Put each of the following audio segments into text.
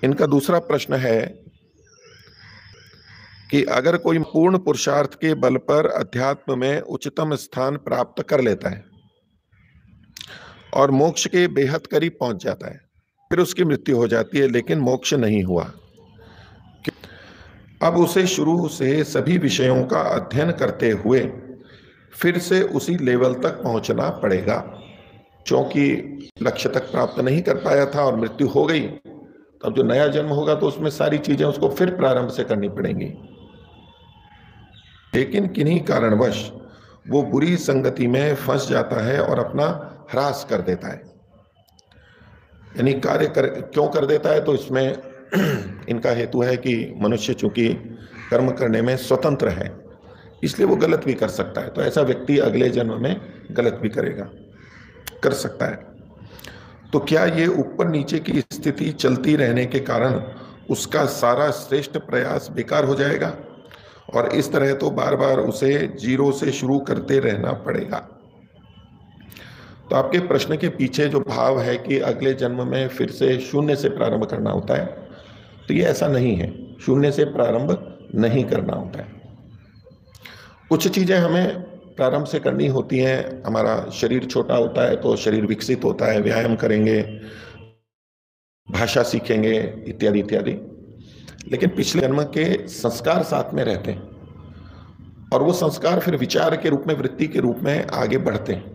इनका दूसरा प्रश्न है कि अगर कोई पूर्ण पुरुषार्थ के बल पर अध्यात्म में उच्चतम स्थान प्राप्त कर लेता है और मोक्ष के बेहद करीब पहुंच जाता है, फिर उसकी मृत्यु हो जाती है लेकिन मोक्ष नहीं हुआ, अब उसे शुरू से सभी विषयों का अध्ययन करते हुए फिर से उसी लेवल तक पहुंचना पड़ेगा। क्योंकि लक्ष्य तक प्राप्त नहीं कर पाया था और मृत्यु हो गई, तब जो नया जन्म होगा तो उसमें सारी चीजें उसको फिर प्रारंभ से करनी पड़ेंगी। लेकिन किन्हीं कारणवश वो बुरी संगति में फंस जाता है और अपना ह्रास कर देता है। यानी क्यों कर देता है, तो इसमें इनका हेतु है कि मनुष्य चूंकि कर्म करने में स्वतंत्र है, इसलिए वो गलत भी कर सकता है। तो ऐसा व्यक्ति अगले जन्म में गलत भी कर सकता है। तो क्या ये ऊपर नीचे की स्थिति चलती रहने के कारण उसका सारा श्रेष्ठ प्रयास बेकार हो जाएगा और इस तरह तो बार बार उसे जीरो से शुरू करते रहना पड़ेगा। तो आपके प्रश्न के पीछे जो भाव है कि अगले जन्म में फिर से शून्य से प्रारंभ करना होता है, तो ये ऐसा नहीं है। शून्य से प्रारंभ नहीं करना होता है। कुछ चीजें हमें प्रारंभ से करनी होती हैं। हमारा शरीर छोटा होता है तो शरीर विकसित होता है, व्यायाम करेंगे, भाषा सीखेंगे, इत्यादि इत्यादि। लेकिन पिछले जन्म के संस्कार साथ में रहते हैं और वो संस्कार फिर विचार के रूप में, वृत्ति के रूप में आगे बढ़ते हैं।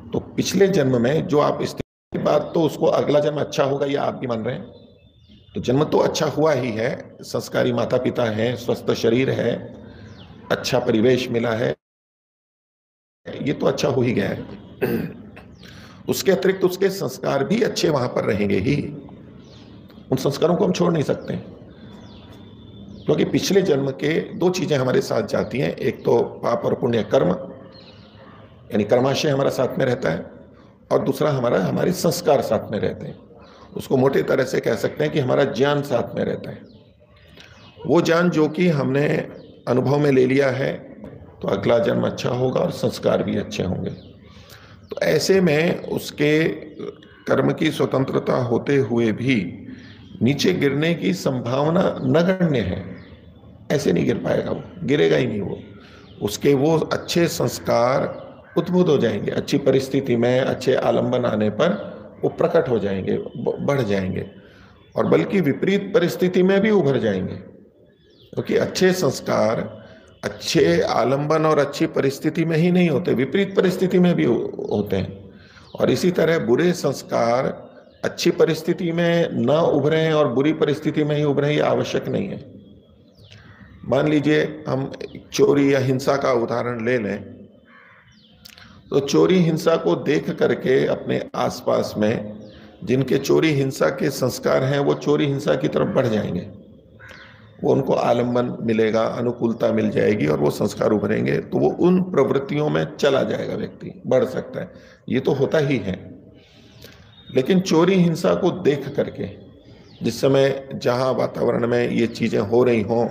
तो पिछले जन्म में जो आप स्थिति बात, तो उसको अगला जन्म अच्छा होगा या आप भी मान रहे हैं। तो जन्म तो अच्छा हुआ ही है, संस्कारी माता पिता हैं, स्वस्थ शरीर है, अच्छा परिवेश मिला है, ये तो अच्छा हो ही गया है। उसके अतिरिक्त उसके संस्कार भी अच्छे वहां पर रहेंगे ही। उन संस्कारों को हम छोड़ नहीं सकते, क्योंकि पिछले जन्म के दो चीजें हमारे साथ जाती हैं। एक तो पाप और पुण्य कर्म, यानी कर्माशय हमारा साथ में रहता है, और दूसरा हमारे संस्कार साथ में रहते हैं। उसको मोटे तरह से कह सकते हैं कि हमारा ज्ञान साथ में रहता है। वो ज्ञान जो कि हमने अनुभव में ले लिया है, तो अगला जन्म अच्छा होगा और संस्कार भी अच्छे होंगे। तो ऐसे में उसके कर्म की स्वतंत्रता होते हुए भी नीचे गिरने की संभावना नगण्य है। ऐसे नहीं गिर पाएगा, वो गिरेगा ही नहीं। उसके वो अच्छे संस्कार उद्भूत हो जाएंगे, अच्छी परिस्थिति में, अच्छे आलंबन आने पर वो प्रकट हो जाएंगे, बढ़ जाएंगे, और बल्कि विपरीत परिस्थिति में भी उभर जाएंगे। क्योंकि अच्छे संस्कार अच्छे आलंबन और अच्छी परिस्थिति में ही नहीं होते, विपरीत परिस्थिति में भी होते हैं। और इसी तरह बुरे संस्कार अच्छी परिस्थिति में न उभरे और बुरी परिस्थिति में ही उभरे, ये आवश्यक नहीं है। मान लीजिए हम चोरी या हिंसा का उदाहरण ले लें, तो चोरी हिंसा को देख करके अपने आसपास में जिनके चोरी हिंसा के संस्कार हैं, वो चोरी हिंसा की तरफ बढ़ जाएंगे। वो उनको आलंबन मिलेगा, अनुकूलता मिल जाएगी और वो संस्कार उभरेंगे, तो वो उन प्रवृत्तियों में चला जाएगा, व्यक्ति बढ़ सकता है। ये तो होता ही है। लेकिन चोरी हिंसा को देख करके, जिस समय जहां वातावरण में ये चीजें हो रही हों,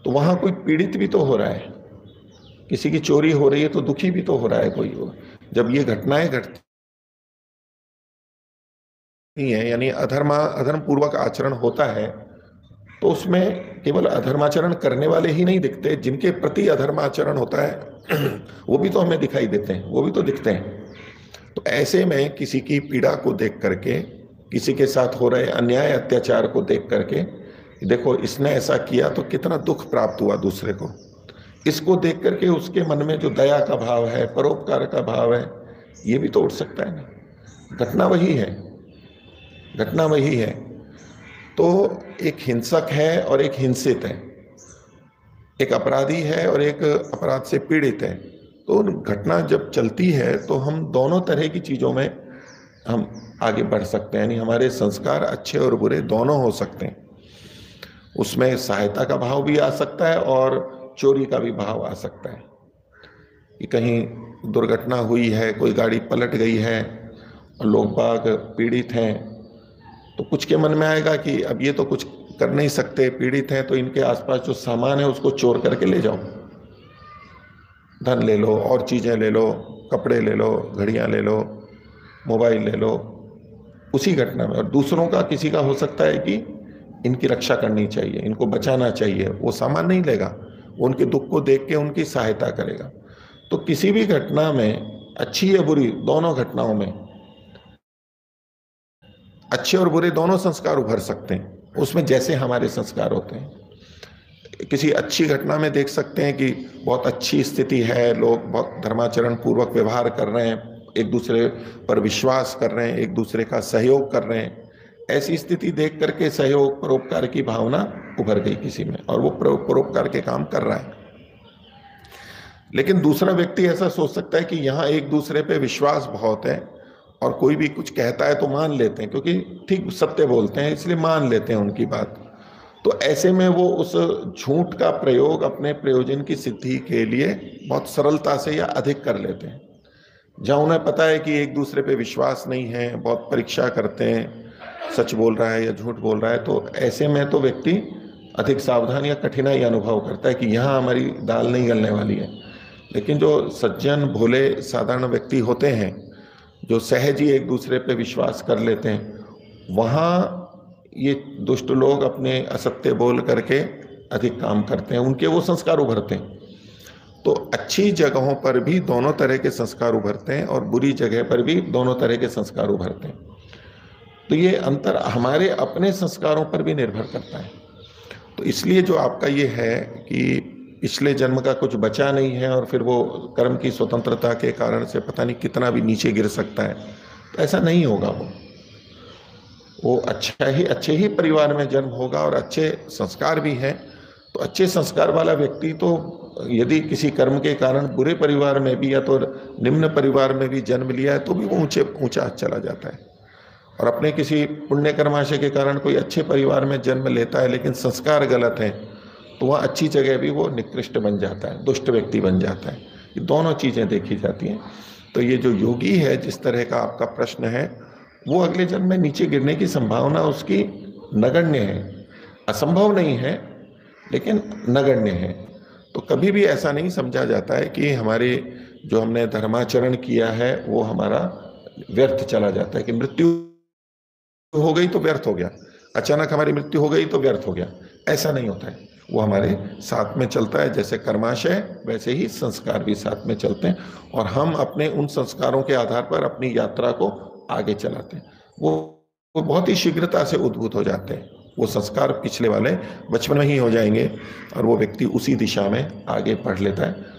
तो वहां कोई पीड़ित भी तो हो रहा है। किसी की चोरी हो रही है तो दुखी भी तो हो रहा है कोई। जब ये घटनाएं घटती है, यानी अधर्म पूर्वक आचरण होता है, तो उसमें केवल अधर्माचरण करने वाले ही नहीं दिखते, जिनके प्रति अधर्माचरण होता है वो भी तो हमें दिखाई देते हैं, वो भी तो दिखते हैं। तो ऐसे में किसी की पीड़ा को देख करके, किसी के साथ हो रहे अन्याय अत्याचार को देख करके, देखो इसने ऐसा किया तो कितना दुख प्राप्त हुआ दूसरे को, इसको देख करके उसके मन में जो दया का भाव है, परोपकार का भाव है, ये भी तो उठ सकता है ना। घटना वही है, घटना वही है। तो एक हिंसक है और एक हिंसित है, एक अपराधी है और एक अपराध से पीड़ित है। तो घटना जब चलती है तो हम दोनों तरह की चीजों में हम आगे बढ़ सकते हैं, यानी हमारे संस्कार अच्छे और बुरे दोनों हो सकते हैं। उसमें सहायता का भाव भी आ सकता है और चोरी का भी भाव आ सकता है कि कहीं दुर्घटना हुई है, कोई गाड़ी पलट गई है और लोग बाग पीड़ित हैं, तो कुछ के मन में आएगा कि अब ये तो कुछ कर नहीं सकते, पीड़ित हैं, तो इनके आसपास जो सामान है उसको चोर करके ले जाओ, धन ले लो और चीजें ले लो, कपड़े ले लो, घड़ियां ले लो, मोबाइल ले लो, उसी घटना में, और दूसरों का किसी का हो सकता है कि इनकी रक्षा करनी चाहिए, इनको बचाना चाहिए, वो सामान नहीं लेगा, वो उनके दुख को देख के उनकी सहायता करेगा। तो किसी भी घटना में, अच्छी या बुरी, दोनों घटनाओं में अच्छे और बुरे दोनों संस्कार उभर सकते हैं, उसमें जैसे हमारे संस्कार होते हैं। किसी अच्छी घटना में देख सकते हैं कि बहुत अच्छी स्थिति है, लोग बहुत धर्माचरण पूर्वक व्यवहार कर रहे हैं, एक दूसरे पर विश्वास कर रहे हैं, एक दूसरे का सहयोग कर रहे हैं। ऐसी स्थिति देख करके सहयोग परोपकार की भावना उभर गई किसी में, और वो परोपकार के काम कर रहा है। लेकिन दूसरा व्यक्ति ऐसा सोच सकता है कि यहाँ एक दूसरे पे विश्वास बहुत है, और कोई भी कुछ कहता है तो मान लेते हैं, क्योंकि ठीक सत्य बोलते हैं इसलिए मान लेते हैं उनकी बात। तो ऐसे में वो उस झूठ का प्रयोग अपने प्रयोजन की सिद्धि के लिए बहुत सरलता से या अधिक कर लेते हैं। जहां उन्हें पता है कि एक दूसरे पे विश्वास नहीं है, बहुत परीक्षा करते हैं, सच बोल रहा है या झूठ बोल रहा है, तो ऐसे में तो व्यक्ति अधिक सावधान या कठिनाई अनुभव करता है कि यहाँ हमारी दाल नहीं गलने वाली है। लेकिन जो सज्जन भोले साधारण व्यक्ति होते हैं, जो सहज ही एक दूसरे पे विश्वास कर लेते हैं, वहाँ ये दुष्ट लोग अपने असत्य बोल करके अधिक काम करते हैं, उनके वो संस्कार उभरते हैं। तो अच्छी जगहों पर भी दोनों तरह के संस्कार उभरते हैं, और बुरी जगह पर भी दोनों तरह के संस्कार उभरते हैं। तो ये अंतर हमारे अपने संस्कारों पर भी निर्भर करता है। तो इसलिए जो आपका ये है कि पिछले जन्म का कुछ बचा नहीं है, और फिर वो कर्म की स्वतंत्रता के कारण से पता नहीं कितना भी नीचे गिर सकता है, तो ऐसा नहीं होगा। वो अच्छे ही परिवार में जन्म होगा, और अच्छे संस्कार भी हैं। तो अच्छे संस्कार वाला व्यक्ति तो यदि किसी कर्म के कारण बुरे परिवार में भी या तो निम्न परिवार में भी जन्म लिया है, तो भी वो ऊंचा चला जाता है। और अपने किसी पुण्य कर्माशय के कारण कोई अच्छे परिवार में जन्म लेता है, लेकिन संस्कार गलत है, तो वह अच्छी जगह भी वो निकृष्ट बन जाता है, दुष्ट व्यक्ति बन जाता है। ये दोनों चीजें देखी जाती हैं। तो ये जो योगी है, जिस तरह का आपका प्रश्न है, वो अगले जन्म में नीचे गिरने की संभावना उसकी नगण्य है। असंभव नहीं है, लेकिन नगण्य है। तो कभी भी ऐसा नहीं समझा जाता है कि हमारे जो हमने धर्माचरण किया है वो हमारा व्यर्थ चला जाता है, कि मृत्यु हो गई तो व्यर्थ हो गया, अचानक हमारी मृत्यु हो गई तो व्यर्थ हो गया। ऐसा नहीं होता है, वो हमारे साथ में चलता है। जैसे कर्माशय, वैसे ही संस्कार भी साथ में चलते हैं, और हम अपने उन संस्कारों के आधार पर अपनी यात्रा को आगे चलाते हैं। वो बहुत ही शीघ्रता से उद्भूत हो जाते हैं। वो संस्कार पिछले वाले बचपन में ही हो जाएंगे, और वो व्यक्ति उसी दिशा में आगे बढ़ लेता है।